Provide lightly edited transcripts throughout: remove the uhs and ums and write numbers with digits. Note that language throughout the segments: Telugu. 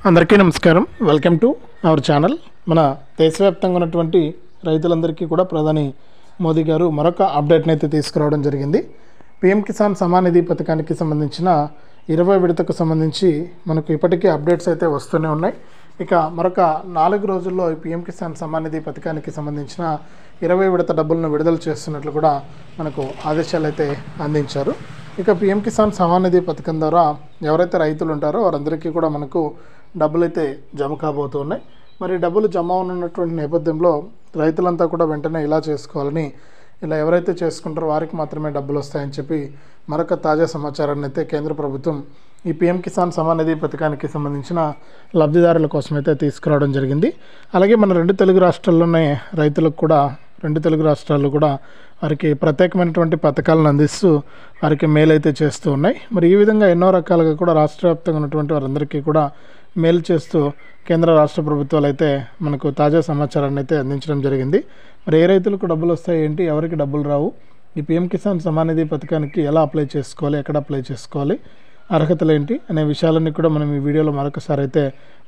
అందరికీ నమస్కారం. Welcome to our channel. మన దేశవ్యాప్తంగా ఉన్నటువంటి రైతులందరికీ కూడా ప్రధాని మోదీ గారు మరొక అప్డేట్ని అయితే తీసుకురావడం జరిగింది. పీఎం కిసాన్ సమ్మాన్ నిధి పథకానికి సంబంధించిన 20 విడతకు సంబంధించి మనకు ఇప్పటికీ అప్డేట్స్ అయితే వస్తూనే ఉన్నాయి. ఇక మరొక 4 రోజుల్లో పీఎం కిసాన్ సమ్మాన్ నిధి పథకానికి సంబంధించిన 20 విడత డబ్బులను విడుదల చేస్తున్నట్లు కూడా మనకు ఆదేశాలు అయితే అందించారు. ఇక పీఎం కిసాన్ సమ్మాన్ నిధి పథకం ద్వారా ఎవరైతే రైతులు ఉంటారో వారందరికీ కూడా మనకు డబ్బులు అయితే జమ కాబోతున్నాయి. మరి డబ్బులు జమ ఉన్నటువంటి నేపథ్యంలో రైతులంతా కూడా వెంటనే ఇలా చేసుకోవాలని, ఇలా ఎవరైతే చేసుకుంటారో వారికి మాత్రమే డబ్బులు వస్తాయని చెప్పి మరొక తాజా సమాచారాన్ని అయితే కేంద్ర ప్రభుత్వం ఈ పీఎం కిసాన్ సమ్మాన్ నిధి పథకానికి సంబంధించిన లబ్ధిదారుల కోసం అయితే తీసుకురావడం జరిగింది. అలాగే మన 2 తెలుగు రాష్ట్రాల్లోనే రైతులకు కూడా 2 తెలుగు రాష్ట్రాల్లో కూడా వారికి ప్రత్యేకమైనటువంటి పథకాలను అందిస్తూ వారికి మేలు అయితే చేస్తూ ఉన్నాయి. మరి ఈ విధంగా ఎన్నో రకాలుగా కూడా రాష్ట్ర వ్యాప్తంగా ఉన్నటువంటి వారందరికీ కూడా మేలు చేస్తూ కేంద్ర రాష్ట్ర ప్రభుత్వాలు అయితే మనకు తాజా సమాచారాన్ని అయితే అందించడం జరిగింది. మరి ఏ రైతులకు డబ్బులు వస్తాయి, ఏంటి, ఎవరికి డబ్బులు రావు, ఈ పీఎం కిసాన్ సమ్మాన్ నిధి పథకానికి ఎలా అప్లై చేసుకోవాలి, ఎక్కడ అప్లై చేసుకోవాలి, అర్హతలు ఏంటి అనే విషయాలన్నీ కూడా మనం ఈ వీడియోలో మరొకసారి అయితే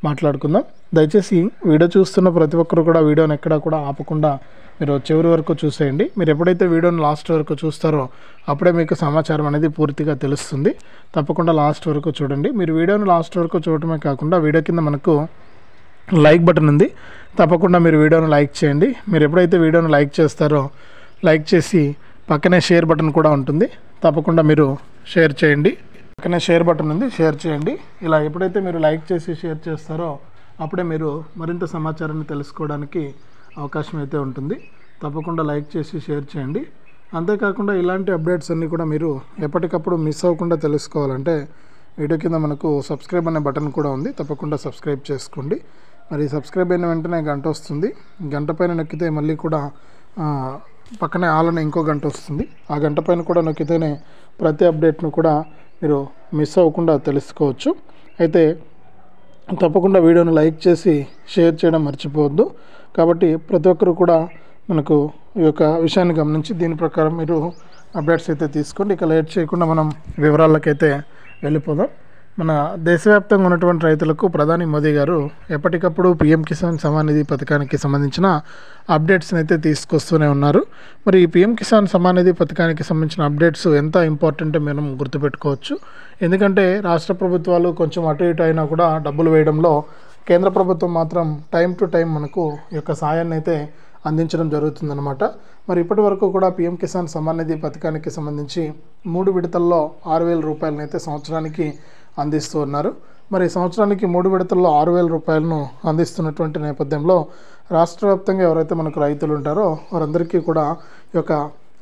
మాట్లాడుకుందాం. దయచేసి వీడియో చూస్తున్న ప్రతి ఒక్కరు కూడా వీడియోని ఎక్కడా కూడా ఆపకుండా మీరు చివరి వరకు చూసేయండి. మీరు ఎప్పుడైతే వీడియోని లాస్ట్ వరకు చూస్తారో అప్పుడే మీకు సమాచారం అనేది పూర్తిగా తెలుస్తుంది. తప్పకుండా లాస్ట్ వరకు చూడండి. మీరు వీడియోని లాస్ట్ వరకు చూడటమే కాకుండా వీడియో కింద మనకు లైక్ బటన్ ఉంది, తప్పకుండా మీరు వీడియోని లైక్ చేయండి. మీరు ఎప్పుడైతే వీడియోని లైక్ చేస్తారో లైక్ చేసి పక్కనే షేర్ బటన్ కూడా ఉంటుంది, తప్పకుండా మీరు షేర్ చేయండి. పక్కనే షేర్ బటన్ ఉంది, షేర్ చేయండి. ఇలా ఎప్పుడైతే మీరు లైక్ చేసి షేర్ చేస్తారో అప్పుడే మీరు మరింత సమాచారాన్ని తెలుసుకోవడానికి అవకాశం అయితే ఉంటుంది. తప్పకుండా లైక్ చేసి షేర్ చేయండి. అంతేకాకుండా ఇలాంటి అప్డేట్స్ అన్నీ కూడా మీరు ఎప్పటికప్పుడు మిస్ అవ్వకుండా తెలుసుకోవాలంటే వీడియో కింద మనకు సబ్స్క్రైబ్ అనే బటన్ కూడా ఉంది, తప్పకుండా సబ్స్క్రైబ్ చేసుకోండి. మరి సబ్స్క్రైబ్ అయిన వెంటనే గంట వస్తుంది, గంట పైన నొక్కితే మళ్ళీ కూడా పక్కనే ఆల్ అనే ఇంకో గంట వస్తుంది. ఆ గంట పైన కూడా నొక్కితేనే ప్రతి అప్డేట్ను కూడా మీరు మిస్ అవ్వకుండా తెలుసుకోవచ్చు. అయితే తప్పకుండా వీడియోను లైక్ చేసి షేర్ చేయడం మర్చిపోవద్దు. కాబట్టి ప్రతి ఒక్కరు కూడా మనకు ఈ యొక్క విషయాన్ని గమనించి దీని ప్రకారం మీరు అప్డేట్స్ అయితే తీసుకోండి. ఇక లేట్ చేయకుండా మనం వివరాలకైతే వెళ్ళిపోదాం. మన దేశవ్యాప్తంగా ఉన్నటువంటి రైతులకు ప్రధాని మోదీ గారు ఎప్పటికప్పుడు పీఎం కిసాన్ సమ్మాన్ నిధి పథకానికి సంబంధించిన అప్డేట్స్ని అయితే తీసుకొస్తూనే ఉన్నారు. మరి ఈ పీఎం కిసాన్ సమ్మాన్ నిధి పథకానికి సంబంధించిన అప్డేట్స్ ఎంత ఇంపార్టెంట్ మనం గుర్తుపెట్టుకోవచ్చు. ఎందుకంటే రాష్ట్ర ప్రభుత్వాలు కొంచెం అటు ఇటు అయినా కూడా డబ్బులు వేయడంలో కేంద్ర ప్రభుత్వం మాత్రం టైం టు టైం మనకు ఈ యొక్క సాయాన్ని అయితే అందించడం జరుగుతుందన్నమాట. మరి ఇప్పటి వరకు కూడా పీఎం కిసాన్ సమ్మాన్ నిధి పథకానికి సంబంధించి 3 విడతల్లో 6,000 రూపాయలను అయితే సంవత్సరానికి అందిస్తూ ఉన్నారు. మరి సంవత్సరానికి 3 విడతల్లో 6,000 రూపాయలను అందిస్తున్నటువంటి నేపథ్యంలో రాష్ట్ర వ్యాప్తంగా ఎవరైతే మనకు రైతులు ఉంటారో వారందరికీ కూడా ఈ యొక్క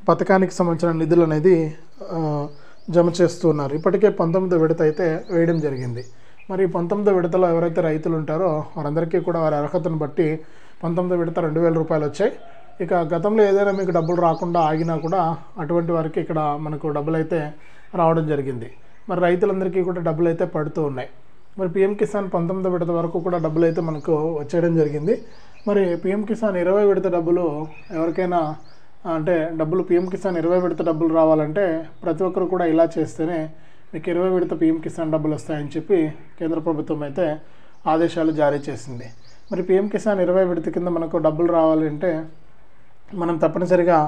పథకానికి సంబంధించిన నిధులు అనేది జమ చేస్తూ ఉన్నారు. ఇప్పటికే 19వ విడత అయితే వేయడం జరిగింది. మరి 19వ విడతలో ఎవరైతే రైతులు ఉంటారో వారందరికీ కూడా వారి అర్హతను బట్టి 19వ విడత 2,000 రూపాయలు వచ్చాయి. ఇక గతంలో ఏదైనా మీకు డబ్బులు రాకుండా ఆగినా కూడా అటువంటి వారికి ఇక్కడ మనకు డబ్బులు అయితే రావడం జరిగింది. మరి రైతులందరికీ కూడా డబ్బులు అయితే పడుతూ ఉన్నాయి. మరి పీఎం కిసాన్ 19వ విడత వరకు కూడా డబ్బులు అయితే మనకు వచ్చేయడం జరిగింది. మరి పీఎం కిసాన్ 20 విడత డబ్బులు ఎవరికైనా అంటే డబ్బులు పీఎం కిసాన్ 20 విడత డబ్బులు రావాలంటే ప్రతి ఒక్కరు కూడా ఇలా చేస్తేనే మీకు 20 విడత పీఎం కిసాన్ డబ్బులు వస్తాయని చెప్పి కేంద్ర ప్రభుత్వం అయితే ఆదేశాలు జారీ చేసింది. మరి పీఎం కిసాన్ 20 విడత కింద మనకు డబ్బులు రావాలంటే మనం తప్పనిసరిగా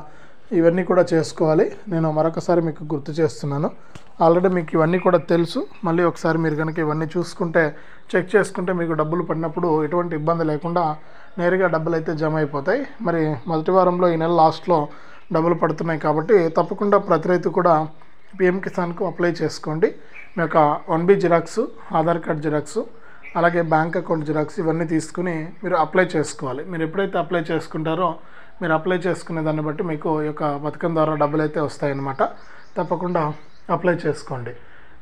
ఇవన్నీ కూడా చేసుకోవాలి. నేను మరొకసారి మీకు గుర్తు చేస్తున్నాను. ఆల్రెడీ మీకు ఇవన్నీ కూడా తెలుసు. మళ్ళీ ఒకసారి మీరు కనుక ఇవన్నీ చూసుకుంటే చెక్ చేసుకుంటే మీకు డబ్బులు పడినప్పుడు ఎటువంటి ఇబ్బంది లేకుండా నేరుగా డబ్బులు అయితే జమ అయిపోతాయి. మరి మొదటి వారంలో ఈ నెల లాస్ట్లో డబ్బులు పడుతున్నాయి కాబట్టి తప్పకుండా ప్రతి రైతు కూడా పీఎం కిసాన్కు అప్లై చేసుకోండి. మీ యొక్క 1B xerox, Aadhaar card xerox, అలాగే బ్యాంక్ అకౌంట్ జిరాక్స్ ఇవన్నీ తీసుకుని మీరు అప్లై చేసుకోవాలి. మీరు ఎప్పుడైతే అప్లై చేసుకుంటారో మీరు అప్లై చేసుకునే దాన్ని బట్టి మీకు ఈ యొక్క పథకం ద్వారా డబ్బులు అయితే వస్తాయన్నమాట. తప్పకుండా అప్లై చేసుకోండి.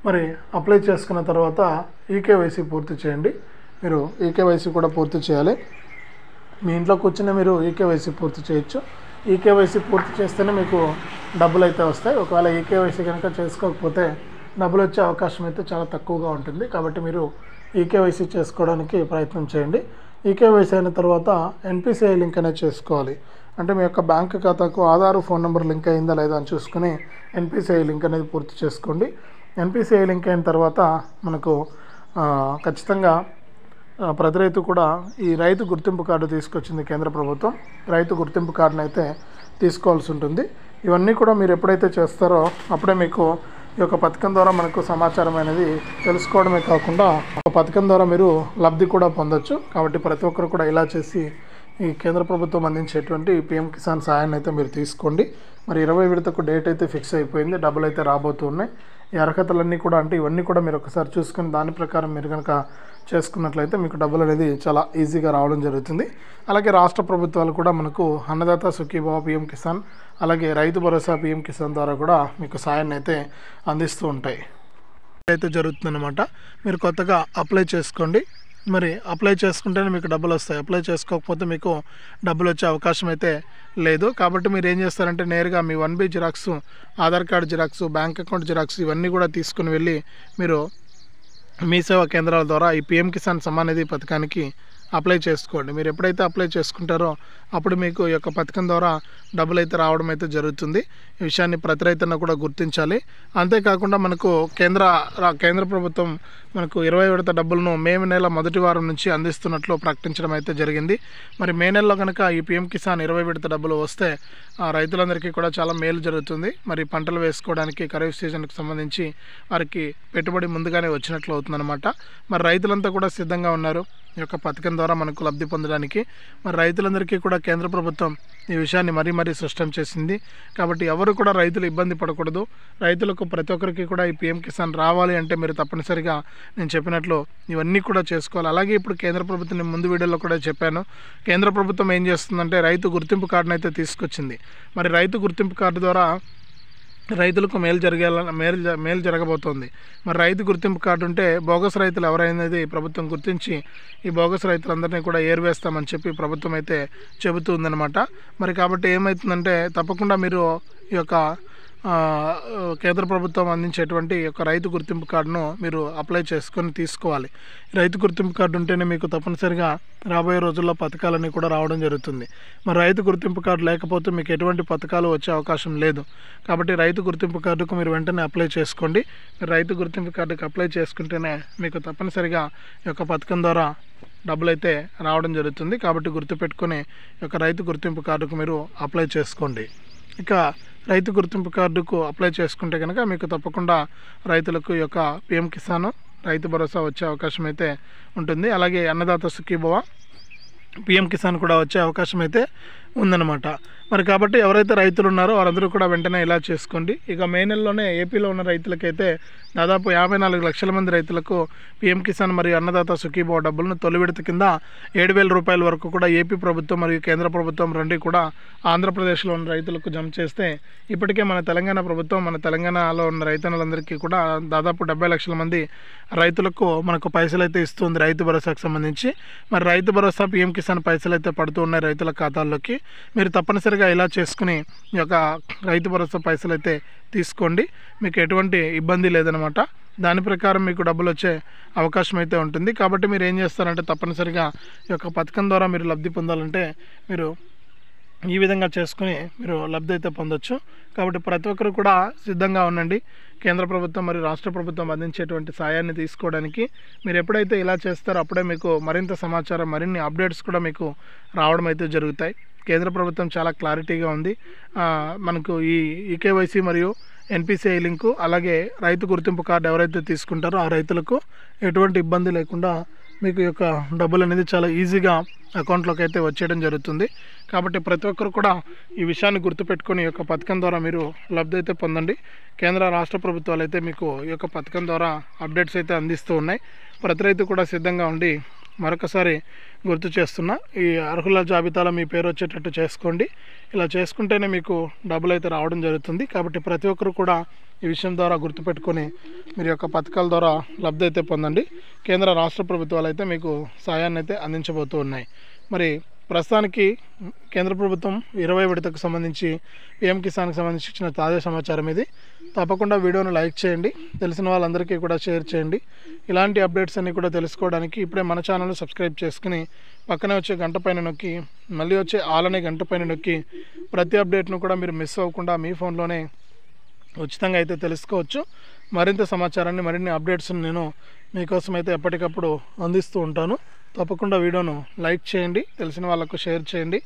మరి అప్లై చేసుకున్న తర్వాత ఈకేవైసీ పూర్తి చేయండి. మీరు ఈకేవైసీ కూడా పూర్తి చేయాలి. మీ ఇంట్లో కూర్చుని మీరు ఈకేవైసీ పూర్తి చేయొచ్చు. ఈకేవైసీ పూర్తి చేస్తేనే మీకు డబ్బులు అయితే వస్తాయి. ఒకవేళ ఈకేవైసీ కనుక చేసుకోకపోతే డబ్బులు వచ్చే అవకాశం అయితే చాలా తక్కువగా ఉంటుంది. కాబట్టి మీరు ఈకేవైసీ చేసుకోవడానికి ప్రయత్నం చేయండి. ఈకేవైసీ అయిన తర్వాత ఎన్పిసిఐ లింక్ అనేది చేసుకోవాలి. అంటే మీ యొక్క బ్యాంక్ ఖాతాకు ఆధార్ ఫోన్ నెంబర్ లింక్ అయిందా లేదా అని చూసుకుని ఎన్పిసిఐ లింక్ అనేది పూర్తి చేసుకోండి. ఎన్పిసిఐ లింక్ అయిన తర్వాత మనకు ఖచ్చితంగా ప్రతి రైతు కూడా ఈ రైతు గుర్తింపు కార్డు తీసుకొచ్చింది కేంద్ర ప్రభుత్వం. రైతు గుర్తింపు కార్డును అయితే తీసుకోవాల్సి ఉంటుంది. ఇవన్నీ కూడా మీరు ఎప్పుడైతే చేస్తారో అప్పుడే మీకు ఈ యొక్క పథకం ద్వారా మనకు సమాచారం అనేది తెలుసుకోవడమే కాకుండా ఒక పథకం ద్వారా మీరు లబ్ధి కూడా పొందొచ్చు. కాబట్టి ప్రతి ఒక్కరు కూడా ఇలా చేసి ఈ కేంద్ర ప్రభుత్వం అందించేటువంటి పిఎం కిసాన్ సహాయాన్ని అయితే మీరు తీసుకోండి. మరి 20 విడతకు డేట్ అయితే ఫిక్స్ అయిపోయింది. డబ్బులు అయితే రాబోతున్నాయి. ఈ అర్హతలన్నీ కూడా అంటే ఇవన్నీ కూడా మీరు ఒకసారి చూసుకొని దాని ప్రకారం మీరు కనుక చేసుకున్నట్లయితే మీకు డబ్బులు అనేది చాలా ఈజీగా రావడం జరుగుతుంది. అలాగే రాష్ట్ర ప్రభుత్వాలు కూడా మనకు అన్నదాత సుఖీభవ పిఎం కిసాన్, అలాగే రైతు భరోసా పిఎం కిసాన్ ద్వారా కూడా మీకు సాయాన్ని అయితే అందిస్తూ ఉంటాయి. అయితే జరుగుతుందన్నమాట. మీరు కొత్తగా అప్లై చేసుకోండి. మరి అప్లై చేసుకుంటేనే మీకు డబ్బులు వస్తాయి. అప్లై చేసుకోకపోతే మీకు డబ్బులు వచ్చే అవకాశం అయితే లేదు. కాబట్టి మీరు ఏం చేస్తారంటే నేరుగా మీ 1B xerox, Aadhaar card xerox, bank account xerox ఇవన్నీ కూడా తీసుకుని వెళ్ళి మీరు మీ సేవా కేంద్రాల ద్వారా ఈ పిఎం కిసాన్ సమ్మాన్ నిధి పథకానికి అప్లై చేసుకోండి. మీరు ఎప్పుడైతే అప్లై చేసుకుంటారో అప్పుడు మీకు ఈ యొక్క పథకం ద్వారా డబ్బులు అయితే రావడం అయితే జరుగుతుంది. ఈ విషయాన్ని ప్రతి రైతన్న కూడా గుర్తించాలి. అంతేకాకుండా మనకు కేంద్ర ప్రభుత్వం మనకు 20 విడత డబ్బులను మే నెల మొదటి వారం నుంచి అందిస్తున్నట్లు ప్రకటించడం అయితే జరిగింది. మరి మే నెలలో కనుక ఈ పిఎం కిసాన్ 20 విడత డబ్బులు వస్తే రైతులందరికీ కూడా చాలా మేలు జరుగుతుంది. మరి పంటలు వేసుకోవడానికి ఖరీఫ్ సీజన్కి సంబంధించి వారికి పెట్టుబడి ముందుగానే వచ్చినట్లు అవుతుందన్నమాట. మరి రైతులంతా కూడా సిద్ధంగా ఉన్నారు ఈ యొక్క పథకం ద్వారా మనకు లబ్ధి పొందడానికి. మరి రైతులందరికీ కూడా కేంద్ర ప్రభుత్వం ఈ విషయాన్ని మరీ స్పష్టం చేసింది. కాబట్టి ఎవరు కూడా రైతులు ఇబ్బంది పడకూడదు. రైతులకు ప్రతి ఒక్కరికి కూడా ఈ పిఎం కిసాన్ రావాలి అంటే మీరు తప్పనిసరిగా నేను చెప్పినట్లు ఇవన్నీ కూడా చేసుకోవాలి. అలాగే ఇప్పుడు కేంద్ర ప్రభుత్వం ముందు వీడియోలో కూడా చెప్పాను. కేంద్ర ప్రభుత్వం ఏం చేస్తుందంటే రైతు గుర్తింపు కార్డును అయితే తీసుకొచ్చింది. మరి రైతు గుర్తింపు కార్డు ద్వారా రైతులకు మేలు జరగబోతోంది. మరి రైతు గుర్తింపు కార్డు ఉంటే బోగస్ రైతులు ఎవరైనది ప్రభుత్వం గుర్తించి ఈ బోగస్ రైతులందరినీ కూడా ఏరివేస్తామని చెప్పి ప్రభుత్వం అయితే చెబుతూ ఉందన్నమాట. మరి కాబట్టి ఏమవుతుందంటే తప్పకుండా మీరు ఈ యొక్క కేంద్ర ప్రభుత్వం అందించేటువంటి యొక్క రైతు గుర్తింపు కార్డును మీరు అప్లై చేసుకొని తీసుకోవాలి. రైతు గుర్తింపు కార్డు ఉంటేనే మీకు తప్పనిసరిగా రాబోయే రోజుల్లో పథకాలన్నీ కూడా రావడం జరుగుతుంది. మరి రైతు గుర్తింపు కార్డు లేకపోతే మీకు ఎటువంటి పథకాలు వచ్చే అవకాశం లేదు. కాబట్టి రైతు గుర్తింపు కార్డుకు మీరు వెంటనే అప్లై చేసుకోండి. మీరు రైతు గుర్తింపు కార్డుకు అప్లై చేసుకుంటేనే మీకు తప్పనిసరిగా ఈ యొక్క పథకం ద్వారా డబ్బులు అయితే రావడం జరుగుతుంది. కాబట్టి గుర్తుపెట్టుకొని ఈ యొక్క రైతు గుర్తింపు కార్డుకు మీరు అప్లై చేసుకోండి. ఇక రైతు గుర్తింపు కార్డుకు అప్లై చేసుకుంటే కనుక మీకు తప్పకుండా రైతులకు ఈ యొక్క పిఎం కిసాన్, రైతు భరోసా వచ్చే అవకాశం అయితే ఉంటుంది. అలాగే అన్నదాత సుఖీభవ పిఎం కిసాన్ కూడా వచ్చే అవకాశం అయితే ఉందన్నమాట. మరి కాబట్టి ఎవరైతే రైతులు ఉన్నారో వారందరూ కూడా వెంటనే ఇలా చేసుకోండి. ఇక మే నెలలోనే ఏపీలో ఉన్న రైతులకైతే దాదాపు 54 లక్షల మంది రైతులకు పిఎం కిసాన్ మరియు అన్నదాత సుఖీభవ డబ్బులను తొలి విడత కింద 7,000 రూపాయల వరకు కూడా ఏపీ ప్రభుత్వం మరియు కేంద్ర ప్రభుత్వం రెండు కూడా ఆంధ్రప్రదేశ్లో ఉన్న రైతులకు జమ చేస్తే ఇప్పటికే మన తెలంగాణ ప్రభుత్వం మన తెలంగాణలో ఉన్న రైతన్నలందరికీ కూడా దాదాపు 70 లక్షల మంది రైతులకు మనకు పైసలు అయితే ఇస్తుంది రైతు భరోసాకు సంబంధించి. మరి రైతు భరోసా పిఎం కిసాన్ పైసలు అయితే పడుతూ ఉన్నాయి రైతుల ఖాతాల్లోకి. మీరు తప్పనిసరిగా ఇలా చేసుకుని ఈ యొక్క రైతు భరోసా పైసలు అయితే తీసుకోండి. మీకు ఎటువంటి ఇబ్బంది లేదనమాట. దాని ప్రకారం మీకు డబ్బులు వచ్చే అవకాశం అయితే ఉంటుంది. కాబట్టి మీరు ఏం చేస్తారంటే తప్పనిసరిగా ఈ యొక్క పథకం ద్వారా మీరు లబ్ధి పొందాలంటే మీరు ఈ విధంగా చేసుకుని మీరు లబ్ధి అయితే పొందొచ్చు. కాబట్టి ప్రతి ఒక్కరు కూడా సిద్ధంగా ఉండండి. కేంద్ర ప్రభుత్వం మరియు రాష్ట్ర ప్రభుత్వం అందించేటువంటి సాయాన్ని తీసుకోవడానికి మీరు ఎప్పుడైతే ఇలా చేస్తారో అప్పుడే మీకు మరింత సమాచారం, మరిన్ని అప్డేట్స్ కూడా మీకు రావడం అయితే జరుగుతాయి. కేంద్ర ప్రభుత్వం చాలా క్లారిటీగా ఉంది. మనకు ఈ ఈకేవైసీ మరియు ఎన్పిసిఐ లింకు, అలాగే రైతు గుర్తింపు కార్డు ఎవరైతే తీసుకుంటారో ఆ రైతులకు ఎటువంటి ఇబ్బంది లేకుండా మీకు యొక్క డబ్బులు అనేది చాలా ఈజీగా అకౌంట్లోకి అయితే వచ్చేయడం జరుగుతుంది. కాబట్టి ప్రతి ఒక్కరు కూడా ఈ విషయాన్ని గుర్తుపెట్టుకొని ఈ యొక్క పథకం ద్వారా మీరు లబ్ధి అయితే పొందండి. కేంద్ర రాష్ట్ర ప్రభుత్వాలు అయితే మీకు ఈ యొక్క పథకం ద్వారా అప్డేట్స్ అయితే అందిస్తూ ఉన్నాయి. ప్రతి రైతు కూడా సిద్ధంగా ఉండి మరొకసారి గుర్తు చేస్తున్నా, ఈ అర్హుల జాబితాలో మీ పేరు వచ్చేటట్టు చేసుకోండి. ఇలా చేసుకుంటేనే మీకు డబ్బులు అయితే రావడం జరుగుతుంది. కాబట్టి ప్రతి ఒక్కరు కూడా ఈ విషయం ద్వారా గుర్తుపెట్టుకొని మీరు యొక్క పథకాల ద్వారా లబ్ధి అయితే పొందండి. కేంద్ర రాష్ట్ర ప్రభుత్వాలు అయితే మీకు సాయాన్ని అయితే అందించబోతూ ఉన్నాయి. మరి ప్రస్తుతానికి కేంద్ర ప్రభుత్వం 20 విడతకు సంబంధించి పిఎం కిసాన్కి సంబంధించి ఇచ్చిన తాజా సమాచారం ఇది. తప్పకుండా వీడియోను లైక్ చేయండి, తెలిసిన వాళ్ళందరికీ కూడా షేర్ చేయండి. ఇలాంటి అప్డేట్స్ అన్నీ కూడా తెలుసుకోవడానికి ఇప్పుడే మన ఛానల్ని సబ్స్క్రైబ్ చేసుకుని పక్కనే వచ్చే గంట పైన నొక్కి మళ్ళీ వచ్చే ఆల్ అనే గంట పైన నొక్కి ప్రతి అప్డేట్ను కూడా మీరు మిస్ అవ్వకుండా మీ ఫోన్లోనే ఉచితంగా అయితే తెలుసుకోవచ్చు. మరింత సమాచారాన్ని, మరిన్ని అప్డేట్స్ని నేను మీకోసం అయితే ఎప్పటికప్పుడు అందిస్తూ ఉంటాను. తప్పకుండా వీడియోను లైక్ చేయండి, తెలిసిన వాళ్ళకు షేర్ చేయండి.